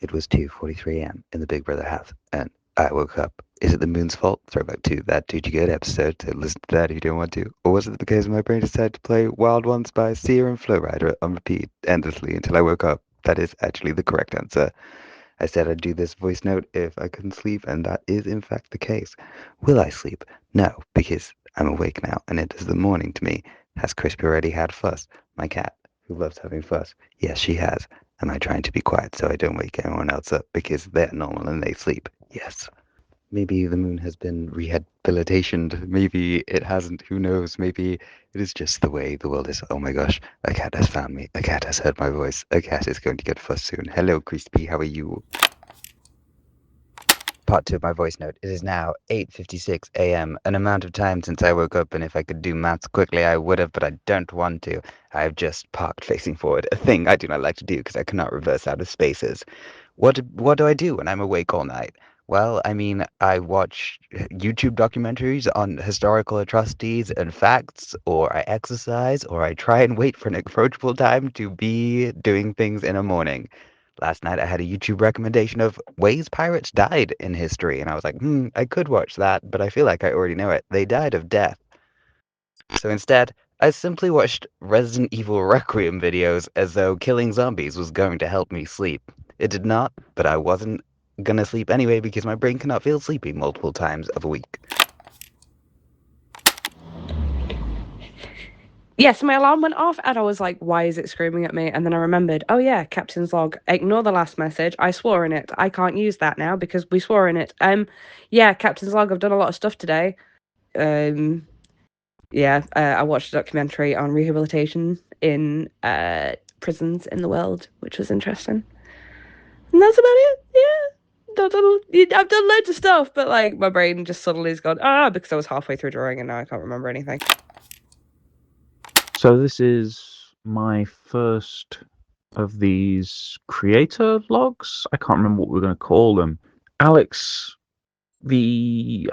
It was 2:43 a.m. in the Big Brother house, and I woke up. Is it the moon's fault? Throwback to that Duty Good episode to listen to that if you don't want to. Or was it because my brain decided to play Wild Ones by Sia and Flowrider on repeat endlessly until I woke up? That is actually the correct answer. I said I'd do this voice note if I couldn't sleep, and that is in fact the case. Will I sleep? No, because I'm awake now, and it is the morning to me. Has Crispy already had fuss? My cat, who loves having fuss. Yes, she has. Am I trying to be quiet so I don't wake anyone else up because they're normal and they sleep? Yes. Maybe the moon has been rehabilitationed. Maybe it hasn't. Who knows? Maybe it is just the way the world is. Oh my gosh, a cat has found me. A cat has heard my voice. A cat is going to get fussed soon. Hello, Crispy. How are you? Part 2 of my voice note. It is now 8:56 a.m., an amount of time since I woke up, and if I could do maths quickly, I would have, but I don't want to. I have just parked facing forward, a thing I do not like to do because I cannot reverse out of spaces. What do I do when I'm awake all night? Well, I mean, I watch YouTube documentaries on historical atrocities and facts, or I exercise, or I try and wait for an approachable time to be doing things in a morning. Last night I had a YouTube recommendation of ways pirates died in history, and I was like, I could watch that, but I feel like I already know it. They died of death. So instead, I simply watched Resident Evil Requiem videos as though killing zombies was going to help me sleep. It did not, but I wasn't gonna sleep anyway because my brain cannot feel sleepy multiple times of a week. Yes, my alarm went off and I was like, why is it screaming at me? And then I remembered, oh yeah, Captain's log. Ignore the last message. I swore in it. I can't use that now because we swore in it. Yeah, Captain's log, I've done a lot of stuff today. Um I watched a documentary on rehabilitation in prisons in the world, which was interesting. And that's about it. Yeah. I've done loads of stuff, but like my brain just suddenly has gone, because I was halfway through drawing and now I can't remember anything. So this is my first of these creator vlogs. I can't remember what we're going to call them. Alex, the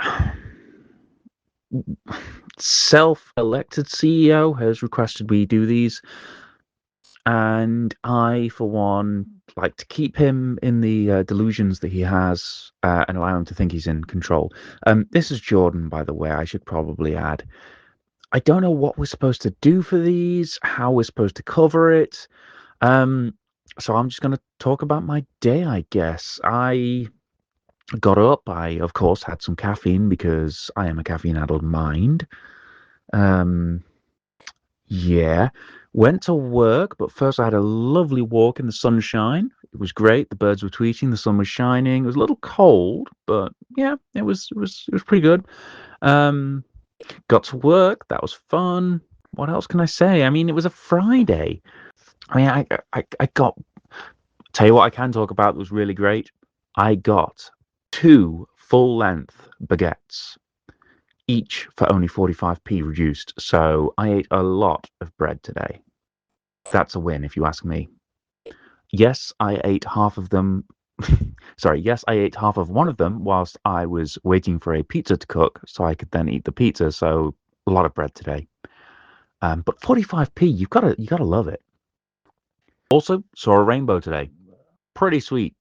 self-elected CEO, has requested we do these, and I, for one, like to keep him in the delusions that he has and allow him to think he's in control. This is Jordan, by the way, I should probably add. I don't know what we're supposed to do for these, how we're supposed to cover it. Um, so I'm just going to talk about my day, I guess. I got up. I, of course, had some caffeine because I am a caffeine-addled mind. Um, yeah. Went to work, but first I had a lovely walk in the sunshine. It was great. The birds were tweeting. The sun was shining. It was a little cold, but yeah, it was pretty good. Um, got to work. That was fun. What else can I say? I mean, it was a Friday. I mean, I got. Tell you what, I can talk about that was really great. I got two full-length baguettes, each for only 45p reduced. So I ate a lot of bread today. That's a win, if you ask me. Yes, I ate half of them. Sorry, yes, I ate half of one of them whilst I was waiting for a pizza to cook so I could then eat the pizza. So a lot of bread today. But 45p, you gotta love it. Also, saw a rainbow today. Pretty sweet.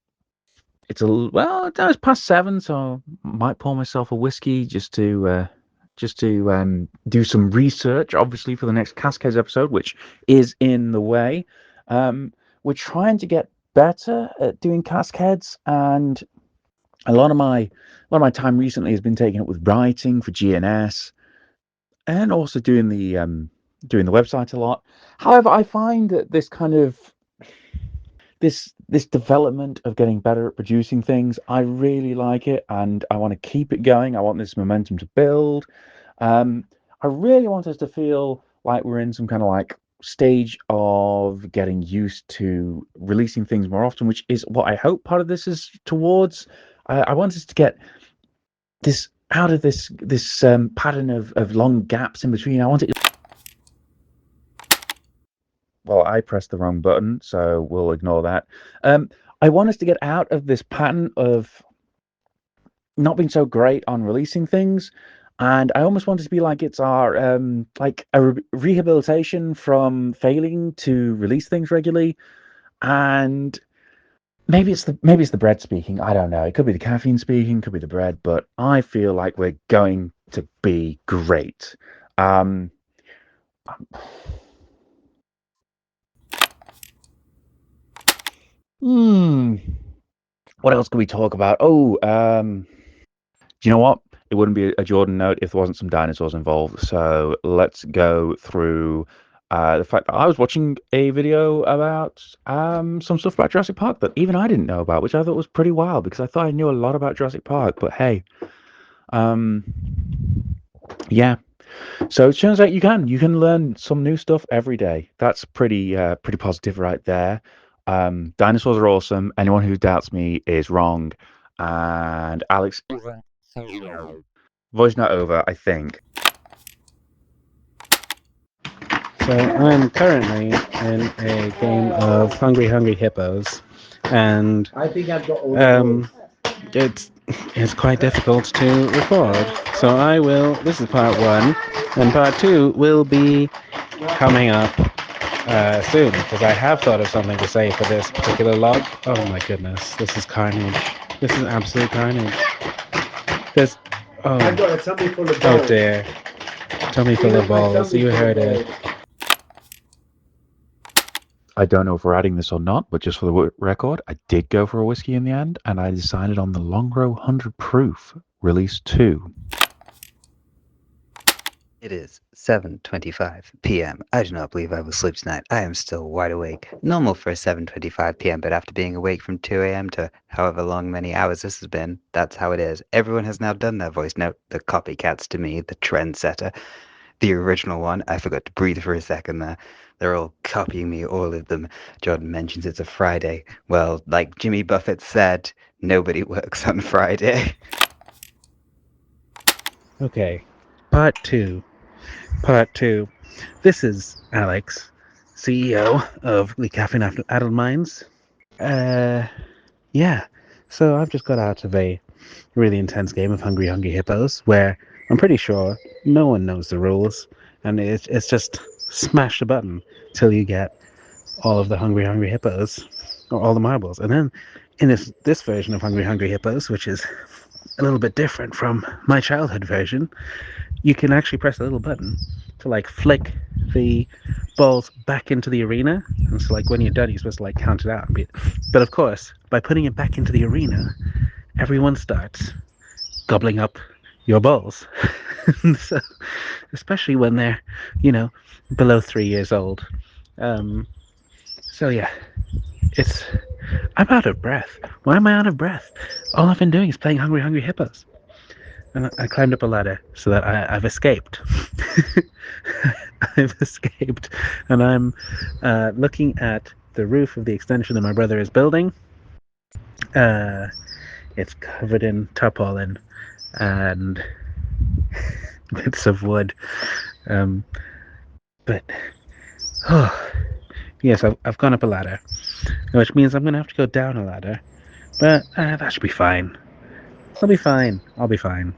Well, it's past 7, so might pour myself a whiskey just to do some research, obviously for the next Cascades episode, which is in the way. We're trying to get better at doing Cascades, and a lot of my time recently has been taken up with writing for GNS, and also doing the website a lot. However, I find that this development of getting better at producing things, I really like it, and I want to keep it going. I want this momentum to build. I really want us to feel like we're in some kind of like stage of getting used to releasing things more often, which is what I hope part of this is towards. I want us to get this out of this pattern of long gaps in between. I want it. Well, I pressed the wrong button, so we'll ignore that. I want us to get out of this pattern of not being so great on releasing things, and I almost want it to be like it's our like a rehabilitation from failing to release things regularly. And maybe it's the bread speaking. I don't know. It could be the caffeine speaking, could be the bread, but I feel like we're going to be great. Um, hmm. What else could we talk about? Oh, do you know what? It wouldn't be a Jordan note if there wasn't some dinosaurs involved. So let's go through the fact that I was watching a video about some stuff about Jurassic Park that even I didn't know about, which I thought was pretty wild because I thought I knew a lot about Jurassic Park. But hey, um, yeah. So it turns out you can learn some new stuff every day. That's pretty positive right there. Dinosaurs are awesome. Anyone who doubts me is wrong. And Alex, voice not over, I think. So I'm currently in a game of Hungry Hungry Hippos, and it's it's quite difficult to record. So I will. This is part one, and part two will be coming up soon because I have thought of something to say for this particular log. Oh my goodness, this is carnage. This is absolute carnage. There's oh dear, tummy full of balls. You heard it. I don't know if we're adding this or not, but just for the record, I did go for a whiskey in the end, and I decided on the Longrow 100 Proof, Release 2. It is 7:25 p.m. I do not believe I will sleep tonight. I am still wide awake. Normal for 7:25 p.m., but after being awake from 2 a.m. to however long many hours this has been, that's how it is. Everyone has now done their voice note. The copycats to me, the trendsetter. The original one, I forgot to breathe for a second there. They're all copying me, all of them. Jordan mentions it's a Friday. Well, like Jimmy Buffett said, nobody works on Friday. Okay, part two. Part two. This is Alex, CEO of the Caffeine Addled Minds. Uh, yeah. So I've just got out of a really intense game of Hungry Hungry Hippos where I'm pretty sure no one knows the rules, and it's just smash the button till you get all of the Hungry Hungry Hippos or all the marbles, and then in this version of Hungry Hungry Hippos, which is a little bit different from my childhood version, you can actually press a little button to like flick the balls back into the arena. And so like when you're done, you're supposed to like count it out. But of course, by putting it back into the arena, everyone starts gobbling up your balls. So, especially when they're, you know, below 3 years old. Um, so yeah, it's. I'm out of breath. Why am I out of breath? All I've been doing is playing Hungry Hungry Hippos. And I climbed up a ladder so that I've escaped. I've escaped, and I'm looking at the roof of the extension that my brother is building. Uh, it's covered in tarpaulin and bits of wood. Um, but oh, yes, I've gone up a ladder, which means I'm going to have to go down a ladder. But that should be fine. I'll be fine. I'll be fine.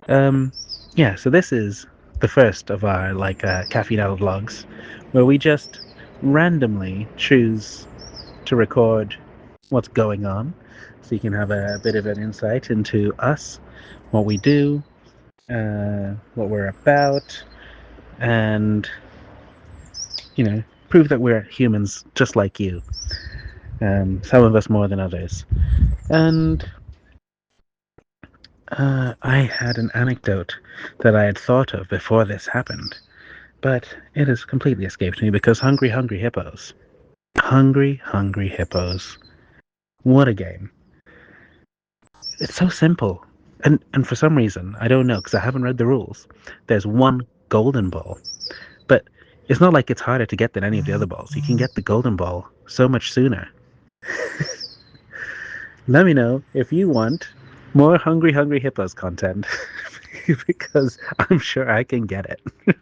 Um, yeah, so this is the first of our caffeine addled vlogs, where we just randomly choose to record what's going on, so you can have a bit of an insight into us, what we do, what we're about, and prove that we're humans just like you. Some of us more than others, and I had an anecdote that I had thought of before this happened, but it has completely escaped me because Hungry Hungry Hippos. Hungry Hungry Hippos. What a game. It's so simple. And for some reason, I don't know, because I haven't read the rules, there's one golden ball. But it's not like it's harder to get than any of the other balls. You can get the golden ball so much sooner. Let me know if you want more Hungry Hungry Hippos content, because I'm sure I can get it.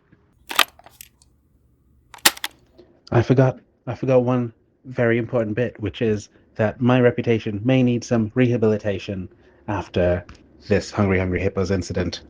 I forgot one very important bit, which is that my reputation may need some rehabilitation after this Hungry Hungry Hippos incident.